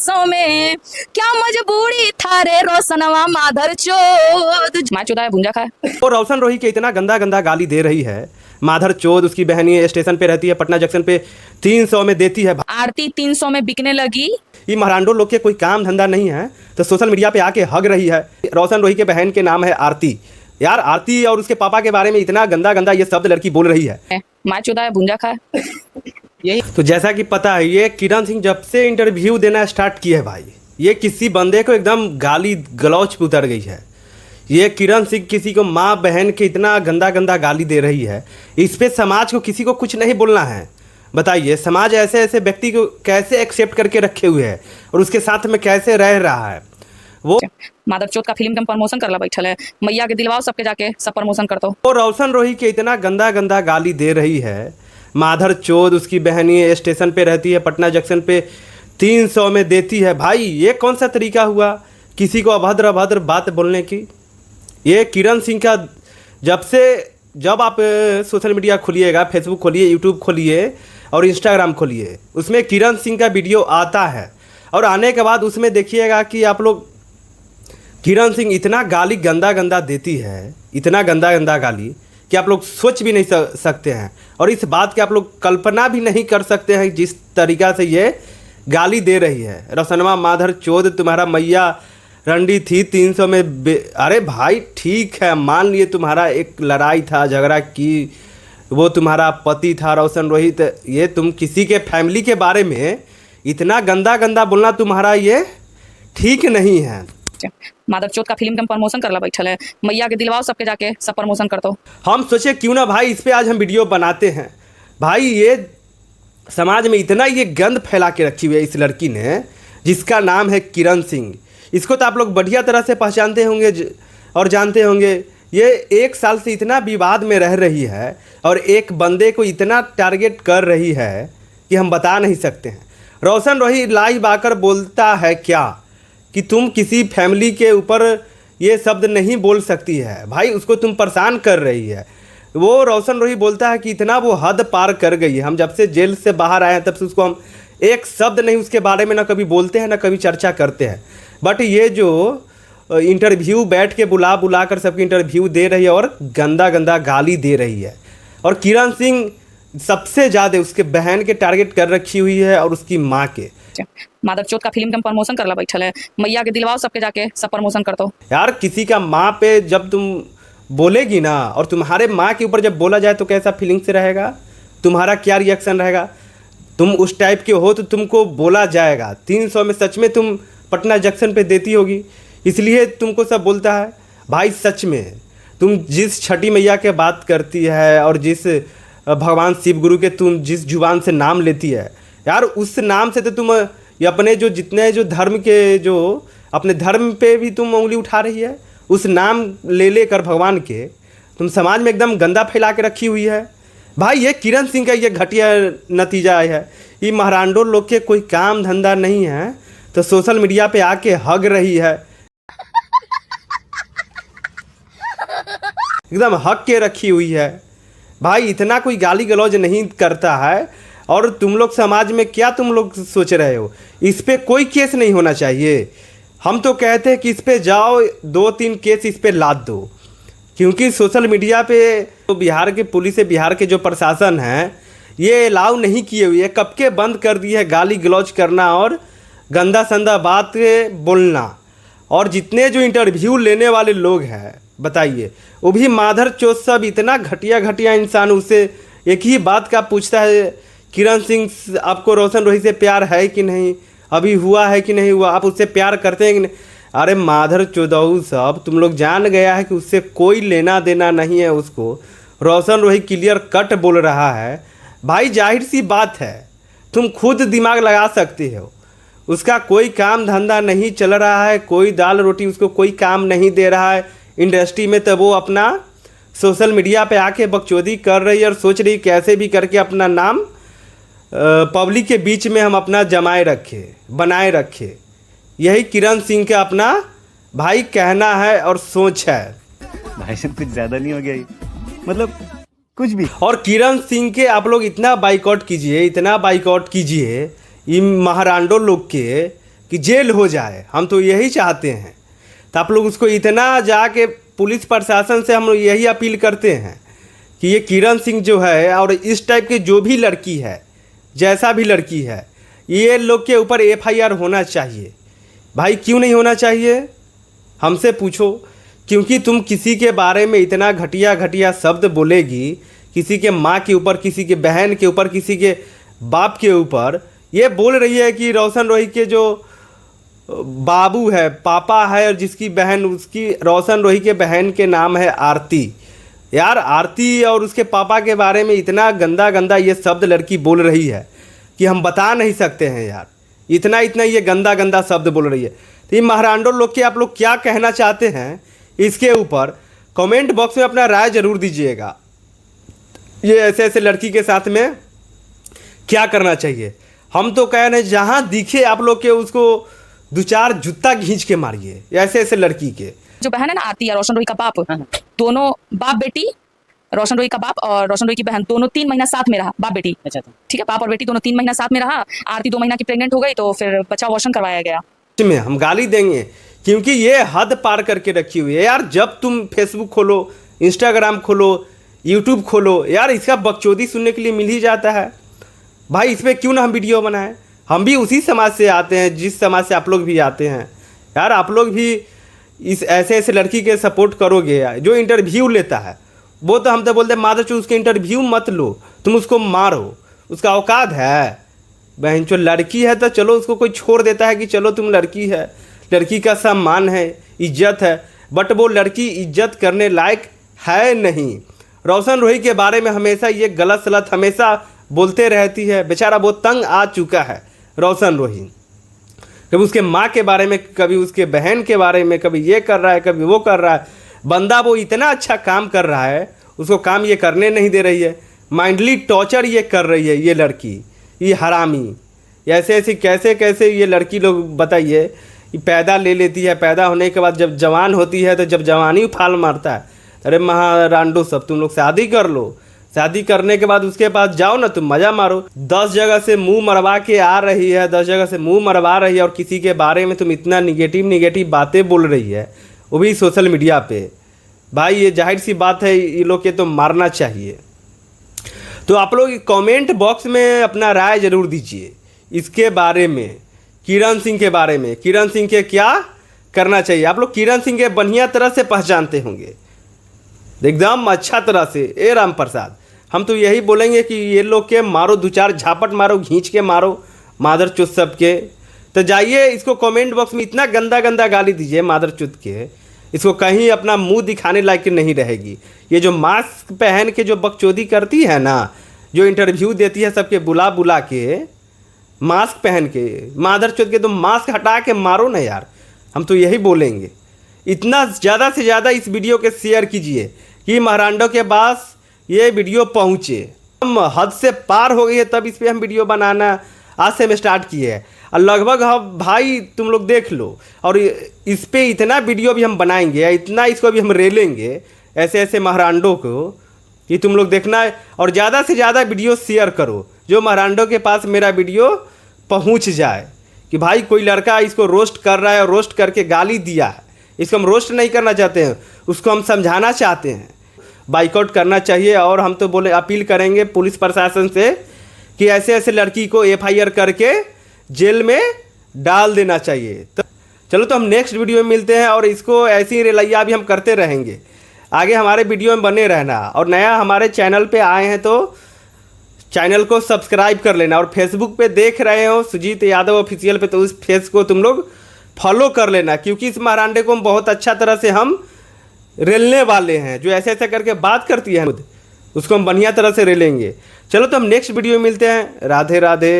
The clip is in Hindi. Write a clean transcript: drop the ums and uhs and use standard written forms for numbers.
बरसों में, क्या मजबूरी था रे रोशनवा माधर चोद। माँ चुदा है भुंजा खाए। और रोशन रोही के इतना गंदा गंदा गाली दे रही है, माधर चोद। उसकी बहनी स्टेशन पे रहती है, पटना जंक्शन पे 300 में देती है। आरती 300 में बिकने लगी। ये महारांडो लोग के कोई काम धंधा नहीं है तो सोशल मीडिया पे आके हग रही है। रोशन रोही के बहन के नाम है आरती। यार आरती और उसके पापा के बारे में इतना गंदा गंदा ये शब्द लड़की बोल रही है। माँ चुदा है भुंजा खाए। यही तो जैसा कि पता है, ये किरण सिंह जब से इंटरव्यू देना स्टार्ट किया है भाई, ये किसी बंदे को एकदम गाली गलौच पे उतर गई है। ये किरण सिंह किसी को माँ बहन के इतना गंदा गंदा गाली दे रही है। इस पे समाज को किसी को कुछ नहीं बोलना है। बताइए समाज ऐसे ऐसे व्यक्ति को कैसे एक्सेप्ट करके रखे हुए है और उसके साथ में कैसे रह रहा है। वो माधर चोद का फिल्म का प्रमोशन करला बैठल है, मैया के दिलवाओ सबके जाके सब प्रमोशन करतो। वो रोशन रोही के इतना गंदा गंदा गाली दे रही है। माधर चोद, उसकी बहनी स्टेशन पे रहती है, पटना जंक्शन पे 300 में देती है। भाई ये कौन सा तरीका हुआ किसी को अभद्र अभद्र बात बोलने की। ये किरण सिंह का जब आप सोशल मीडिया खोलिएगा, फेसबुक खोलिए, यूट्यूब खोलिए और इंस्टाग्राम खोलिए, उसमें किरण सिंह का वीडियो आता है। और आने के बाद उसमें देखिएगा कि आप लोग किरण सिंह इतना गाली गंदा गंदा देती है, इतना गंदा गंदा गाली कि आप लोग सोच भी नहीं सकते हैं। और इस बात की आप लोग कल्पना भी नहीं कर सकते हैं जिस तरीक़ा से ये गाली दे रही है। रोशनवा माधर चोद, तुम्हारा मैया रंडी थी 300 में अरे भाई ठीक है, मान लिए तुम्हारा एक लड़ाई था, झगड़ा की, वो तुम्हारा पति था रोशन रोहित। ये तुम किसी के फैमिली के बारे में इतना गंदा गंदा बोलना तुम्हारा ये ठीक नहीं है। माधर चोद का फिल्म का प्रमोशन करला बैठल है, मैया के दिलवाओ सबके जाके सब प्रमोशन करतो। हम सोचे क्यों ना भाई इस पे आज हम वीडियो बनाते हैं। भाई ये समाज में इतना ये गंद फैला के रखी हुई है इस लड़की ने, जिसका नाम है किरण सिंह। इसको तो आप लोग बढ़िया तरह से पहचानते होंगे और जानते होंगे। ये 1 साल से इतना विवाद में रह रही है और एक बंदे को इतना टारगेट कर रही है कि हम बता नहीं सकते हैं। रोशन रोही लाइव आकर बोलता है क्या कि तुम किसी फैमिली के ऊपर ये शब्द नहीं बोल सकती है। भाई उसको तुम परेशान कर रही है। वो रोशन रोही बोलता है कि इतना वो हद पार कर गई है। हम जब से जेल से बाहर आए हैं तब से उसको हम एक शब्द नहीं उसके बारे में ना कभी बोलते हैं ना कभी चर्चा करते हैं। बट ये जो इंटरव्यू बैठ के बुला कर सबकी इंटरव्यू दे रही है और गंदा गंदा गाली दे रही है। और किरण सिंह सबसे ज़्यादा उसके बहन के टारगेट कर रखी हुई है और उसकी माँ के। माधर चोद का फिल्म का प्रमोशन करला बैठल है, मैया के दिलवाओ सबके जाके सब प्रमोशन करतो। यार किसी का माँ पे जब तुम बोलेगी ना और तुम्हारे माँ के ऊपर जब बोला जाए तो कैसा फीलिंग से रहेगा, तुम्हारा क्या रिएक्शन रहेगा। तुम उस टाइप के हो तो तुमको बोला जाएगा। 300 में सच में तुम पटना जंक्शन पे देती होगी, इसलिए तुमको सब बोलता है। भाई सच में तुम जिस छठी मैया के बात करती है और जिस भगवान शिव गुरु के तुम जिस जुबान से नाम लेती है, यार उस नाम से तो तुम ये अपने जो जितने जो धर्म के जो अपने धर्म पे भी तुम उंगली उठा रही है। उस नाम ले कर भगवान के तुम समाज में एकदम गंदा फैला के रखी हुई है। भाई ये किरण सिंह का ये घटिया नतीजा है। ये महारांडो लोग के कोई काम धंधा नहीं है तो सोशल मीडिया पे आके हग रही है, एकदम हक के रखी हुई है। भाई इतना कोई गाली गलौज नहीं करता है। और तुम लोग समाज में क्या तुम लोग सोच रहे हो, इस पे कोई केस नहीं होना चाहिए। हम तो कहते हैं कि इस पे जाओ 2-3 केस इस पे लाद दो, क्योंकि सोशल मीडिया पे तो बिहार के पुलिस है, बिहार के जो प्रशासन है ये अलाउ नहीं किए हुए है, कब के बंद कर दिए है गाली गलौज करना और गंदा संदा बात बोलना। और जितने जो इंटरव्यू लेने वाले लोग हैं बताइए, वो भी माधर चोद सब इतना घटिया घटिया इंसान, उससे एक ही बात का पूछता है, किरण सिंह आपको रोशन रोही से प्यार है कि नहीं, अभी हुआ है कि नहीं हुआ, आप उससे प्यार करते हैं कि नहीं। अरे माधर चोदऊ सब तुम लोग जान गया है कि उससे कोई लेना देना नहीं है उसको। रोशन रोही क्लियर कट बोल रहा है। भाई जाहिर सी बात है, तुम खुद दिमाग लगा सकते हो। उसका कोई काम धंधा नहीं चल रहा है, कोई दाल रोटी उसको कोई काम नहीं दे रहा है इंडस्ट्री में, तब वो अपना सोशल मीडिया पे आके बकचोदी कर रही है और सोच रही कैसे भी करके अपना नाम पब्लिक के बीच में हम अपना जमाए रखे, बनाए रखे। यही किरण सिंह का अपना भाई कहना है और सोच है। भाई साहब कुछ ज़्यादा नहीं हो गया ये? मतलब कुछ भी। और किरण सिंह के आप लोग इतना बाइकआउट कीजिए, इतना बाइकआउट कीजिए इन महारांडो लोग के कि जेल हो जाए, हम तो यही चाहते हैं। तो आप लोग उसको इतना जाके पुलिस प्रशासन से हम लोग यही अपील करते हैं कि ये किरण सिंह जो है और इस टाइप की जो भी लड़की है, जैसा भी लड़की है, ये लोग के ऊपर एफआईआर होना चाहिए। भाई क्यों नहीं होना चाहिए, हमसे पूछो। क्योंकि तुम किसी के बारे में इतना घटिया घटिया शब्द बोलेगी, किसी के माँ के ऊपर, किसी के बहन के ऊपर, किसी के बाप के ऊपर, ये बोल रही है कि रोशन रोही के जो बाबू है, पापा है, और जिसकी बहन, उसकी रोशन रोही के बहन के नाम है आरती। यार आरती और उसके पापा के बारे में इतना गंदा गंदा ये शब्द लड़की बोल रही है कि हम बता नहीं सकते हैं यार। इतना इतना ये गंदा गंदा शब्द बोल रही है। तो ये महारांडो लोग के आप लोग क्या कहना चाहते हैं इसके ऊपर कमेंट बॉक्स में अपना राय जरूर दीजिएगा। ये ऐसे ऐसे लड़की के साथ में क्या करना चाहिए। हम तो कह रहे हैं जहाँ दिखे आप लोग के उसको दो चार जूता खींच के मारिए ऐसे ऐसे लड़की के। जो बहन है ना आरती या रोशन रोही का बाप, दोनों बाप बेटी, रोशन रोही का बाप और रोशन रोही की बहन दोनों 3 महीना साथ में रहा, बाप बेटी। अच्छा ठीक है, बाप और बेटी दोनों 3 महीना साथ में रहा। आरती 2 महीना की प्रेग्नेंट हो गई तो फिर बच्चा अबॉर्शन करवाया गया। में हम गाली देंगे क्योंकि ये हद पार करके रखी हुई है यार। जब तुम फेसबुक खोलो, इंस्टाग्राम खोलो, यूट्यूब खोलो, यार इसका बकचोदी सुनने के लिए मिल ही जाता है। भाई इस पर क्यों ना हम वीडियो बनाएं। हम भी उसी समाज से आते हैं जिस समाज से आप लोग भी आते हैं। यार आप लोग भी इस ऐसे ऐसे लड़की के सपोर्ट करोगे यार, जो इंटरव्यू लेता है वो तो हम तो बोलते हैं मादरचोद उसके इंटरव्यू मत लो, तुम उसको मारो, उसका औकात है। बहन जो लड़की है तो चलो उसको कोई छोड़ देता है कि चलो तुम लड़की है, लड़की का सम्मान है, इज्जत है, बट वो लड़की इज्जत करने लायक है नहीं। रोशन रोही के बारे में हमेशा ये गलत सलत हमेशा बोलते रहती है। बेचारा बहुत तंग आ चुका है रोशन रोही। कभी उसके माँ के बारे में, कभी उसके बहन के बारे में, कभी ये कर रहा है, कभी वो कर रहा है। बंदा वो इतना अच्छा काम कर रहा है, उसको काम ये करने नहीं दे रही है, माइंडली टॉर्चर ये कर रही है ये लड़की, ये हरामी। ऐसे ऐसे कैसे कैसे ये लड़की लोग बताइए, ये पैदा ले लेती है, पैदा होने के बाद जब जवान होती है तो जब जवानी उफाल मारता है, अरे महारांडो सब तुम लोग शादी कर लो। शादी करने के बाद उसके पास जाओ ना, तुम मज़ा मारो। 10 जगह से मुंह मरवा के आ रही है, 10 जगह से मुंह मरवा रही है, और किसी के बारे में तुम इतना निगेटिव बातें बोल रही है, वो भी सोशल मीडिया पे। भाई ये जाहिर सी बात है, ये लोग के तो मारना चाहिए। तो आप लोग कमेंट बॉक्स में अपना राय ज़रूर दीजिए इसके बारे में, किरण सिंह के बारे में। किरण सिंह के क्या करना चाहिए। आप लोग किरण सिंह के बढ़िया तरह से पहचानते होंगे, एकदम अच्छा तरह से। ए राम प्रसाद, हम तो यही बोलेंगे कि ये लोग के मारो, 2-4 झापट मारो, खींच के मारो मादर चुत सब के। तो जाइए इसको कमेंट बॉक्स में इतना गंदा गंदा गाली दीजिए मादर चुत के, इसको कहीं अपना मुंह दिखाने लायक नहीं रहेगी। ये जो मास्क पहन के जो बकचोदी करती है ना, जो इंटरव्यू देती है सबके बुला बुला के, मास्क पहन के, मादर चुत के, तो मास्क हटा के मारो ना यार। हम तो यही बोलेंगे। इतना ज़्यादा से ज़्यादा इस वीडियो के शेयर कीजिए कि महारांडो के पास ये वीडियो पहुँचे। हम हद से पार हो गई है, तब इस पर हम वीडियो बनाना आज से हम स्टार्ट किए हैं। और लगभग हम भाई तुम लोग देख लो, और इस पर इतना वीडियो भी हम बनाएंगे, इतना इसको भी हम रेलेंगे ऐसे ऐसे महारांडो को कि तुम लोग देखना है। और ज़्यादा से ज़्यादा वीडियो शेयर करो जो महारांडो के पास मेरा वीडियो पहुंच जाए कि भाई कोई लड़का इसको रोस्ट कर रहा है और रोस्ट करके गाली दिया है। इसको हम रोस्ट नहीं करना चाहते हैं, उसको हम समझाना चाहते हैं। बाइकआउट करना चाहिए। और हम तो बोले अपील करेंगे पुलिस प्रशासन से कि ऐसे ऐसे लड़की को एफआईआर करके जेल में डाल देना चाहिए। तो चलो, तो हम नेक्स्ट वीडियो में मिलते हैं, और इसको ऐसी रेलैया भी हम करते रहेंगे। आगे हमारे वीडियो में बने रहना, और नया हमारे चैनल पे आए हैं तो चैनल को सब्सक्राइब कर लेना। और फेसबुक पे देख रहे हो सुजीत यादव ऑफिशियल पे, तो उस फेस को तुम लोग फॉलो कर लेना, क्योंकि इस महारांडे को हम बहुत अच्छा तरह से हम रेलने वाले हैं। जो ऐसे ऐसे करके बात करती है उसको हम बढ़िया तरह से रेलेंगे। चलो, तो हम नेक्स्ट वीडियो में मिलते हैं। राधे राधे।